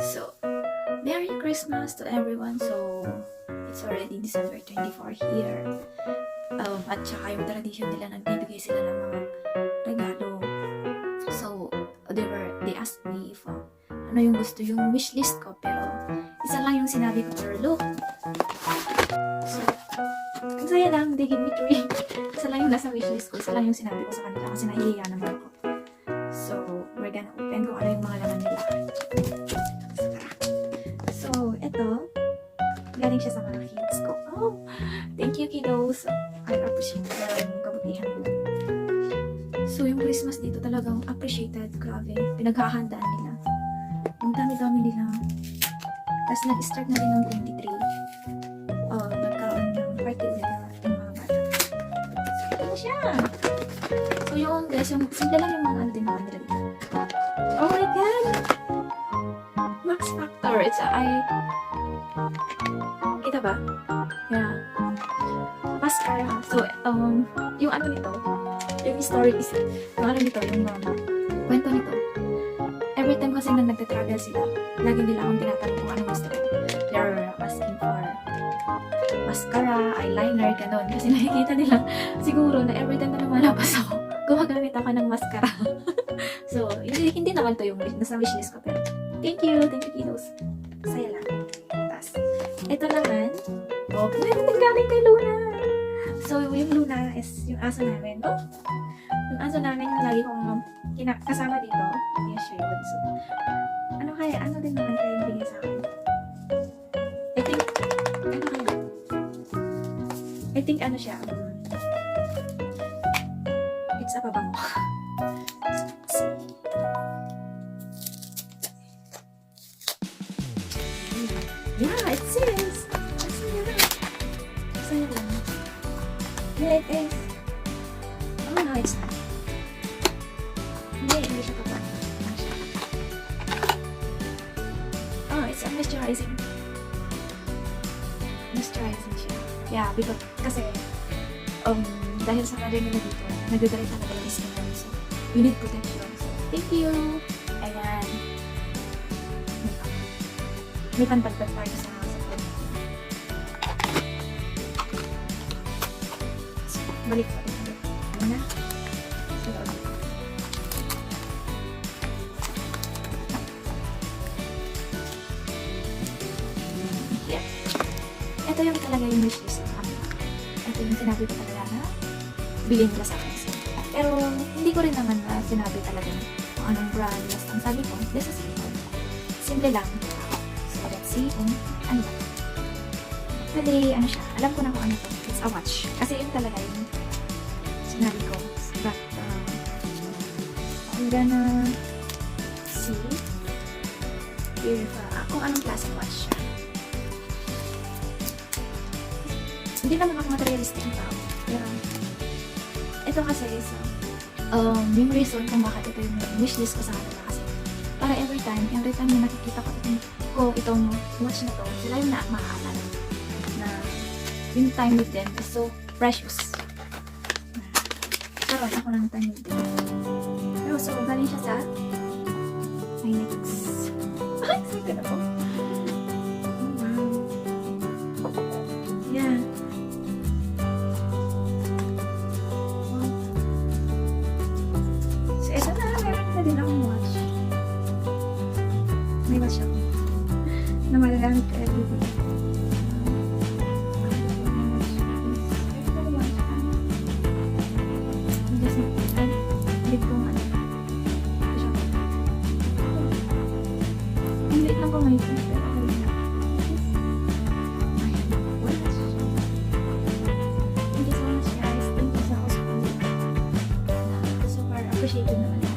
So, Merry Christmas to everyone. So, it's already December 24 here. At saka yung tradition nila, nagbibigay sila ng mga regalo. So, they asked me if ano yung gusto yung wish list ko, pero isa lang yung sinabi ko, pero look. So, ang saya lang, they give me 3. Isa lang yung nasa wish list ko, isa lang yung sinabi ko sa kanila kasi nahihiya naman ako. So, we're gonna open kung ano yung mga laman nila. So, ito, galing siya sa mga kids ko. Oh, thank you, kiddos. I appreciate yung kabutihan nila. So, yung Christmas dito talagang appreciated. Grabe, pinaghahandaan nila. Ang dami-dami nila. Tapos, nag-start na din ng 23. Nagkaroon ng party ulit na yung mga bata. So, ito na siya. So, yung guys, yung simple lang yung mga ano din naman nila dito. Oh my God! Max Factor. Kita ba? Yeah. Mascara. So, yung ano nito, yung story is, yung ano nito, yung kwento nito. Every time kasi na nagtatravel sila, lagi nila akong tinatanong kung anong gusto ko. They're asking for mascara, eyeliner, ganon. Kasi nakikita nila siguro na every time na lumalabas ako, gumagamit ako ng mascara. So, hindi naman to yung nasa wishlist ko, pero thank you, kiddos. Saya lang. Tapos, ito naman, meron din galing kay Luna. So, yung Luna is yung aso namin. Oh, yung aso namin yung lagi kong kasama dito. Yes, siya yun. So, ano din naman kayo yung bigay sa akin? I think ano siya, it's a pabango. Let's see. Yeah, it says. Saya lang. Yeah, it is. Oh no, it's not. Hindi siya pabango. Oh, it's a moisturizing. Moisturizing siya. Yeah, because, kasi, dahil sa narinig na dito, nagdadalay talaga yung skin namin. So, we need protection. So, thank you! Ayan. May pantagdag tayo sa food. So, balik pa rin. Muna. So, yeah. Ito yung talaga yung wishlist ko. Ito yung sinabi ko talaga na bilhin nila sa akin. Pero hindi ko rin naman na sinabi talaga kung anong brand. Basta ang sabi ko, this is simple. Simple lang. So let's see kung ano ba. Actually, ano siya. Alam ko na kung ano to. It's a watch. Kasi yun talaga yung sinabi ko. But, I'm gonna see if kung anong klaseng watch siya. Hindi naman ako materialistic ang tao. Pero, ito kasi is, yung reason kung bakit ito yung wishlist ko sa kanila kasi para every time na nakikita ko itong watch na to, sila yung maaalala na yung time with them is so precious. Karoon ako ng time with them. Pero so, galing siya sa Inex. Ay, excited ako. Yeah. So, ito na. Meron na din akong watch. May watch ako. Na magagamit ko everyday. Ang liit lang ko ngayon. Pero okay na. Thank you so much guys. Thank you so much. Super appreciated naman.